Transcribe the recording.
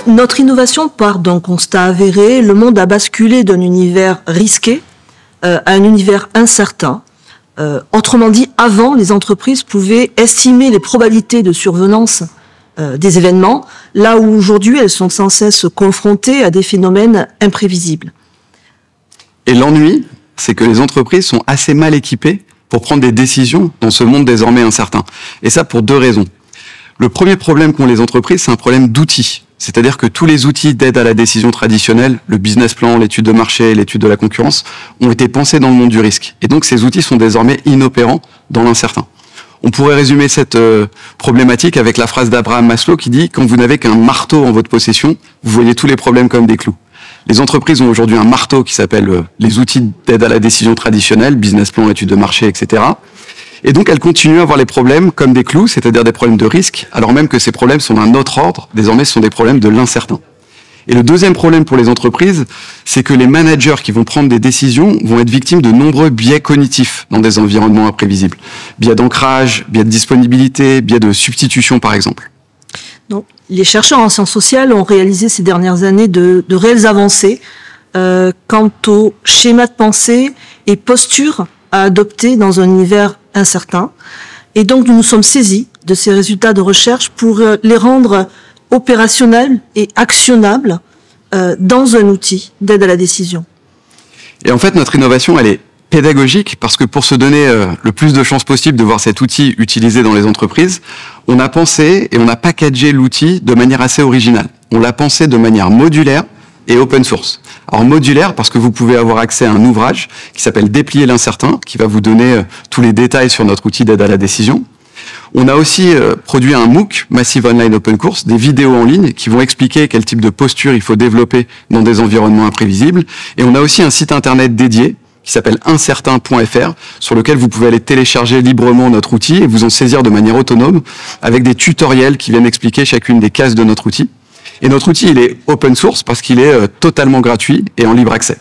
Notre innovation part d'un constat avéré. Le monde a basculé d'un univers risqué à un univers incertain. Autrement dit, avant, les entreprises pouvaient estimer les probabilités de survenance des événements, là où aujourd'hui, elles sont sans cesse confrontées à des phénomènes imprévisibles. Et l'ennui, c'est que les entreprises sont assez mal équipées pour prendre des décisions dans ce monde désormais incertain. Et ça pour deux raisons. Le premier problème qu'ont les entreprises, c'est un problème d'outils. C'est-à-dire que tous les outils d'aide à la décision traditionnelle, le business plan, l'étude de marché, l'étude de la concurrence, ont été pensés dans le monde du risque. Et donc ces outils sont désormais inopérants dans l'incertain. On pourrait résumer cette problématique avec la phrase d'Abraham Maslow qui dit « Quand vous n'avez qu'un marteau en votre possession, vous voyez tous les problèmes comme des clous ». Les entreprises ont aujourd'hui un marteau qui s'appelle les outils d'aide à la décision traditionnelle, business plan, étude de marché, etc. Et donc elles continuent à voir les problèmes comme des clous, c'est-à-dire des problèmes de risque, alors même que ces problèmes sont d'un autre ordre. Désormais, ce sont des problèmes de l'incertain. Et le deuxième problème pour les entreprises, c'est que les managers qui vont prendre des décisions vont être victimes de nombreux biais cognitifs dans des environnements imprévisibles. Biais d'ancrage, biais de disponibilité, biais de substitution par exemple. Donc, les chercheurs en sciences sociales ont réalisé ces dernières années de réelles avancées quant au schéma de pensée et posture à adopter dans un univers incertain. Et donc, nous nous sommes saisis de ces résultats de recherche pour les rendre opérationnels et actionnables dans un outil d'aide à la décision. Et en fait, notre innovation, elle est pédagogique parce que pour se donner le plus de chances possible de voir cet outil utilisé dans les entreprises, on a pensé et on a packagé l'outil de manière assez originale. On l'a pensé de manière modulaire et open source. Alors modulaire parce que vous pouvez avoir accès à un ouvrage qui s'appelle Déplier l'incertain, qui va vous donner tous les détails sur notre outil d'aide à la décision. On a aussi produit un MOOC, Massive Online Open Course, des vidéos en ligne qui vont expliquer quel type de posture il faut développer dans des environnements imprévisibles. Et on a aussi un site internet dédié qui s'appelle incertain.fr, sur lequel vous pouvez aller télécharger librement notre outil et vous en saisir de manière autonome avec des tutoriels qui viennent expliquer chacune des cases de notre outil. Et notre outil, il est open source parce qu'il est totalement gratuit et en libre accès.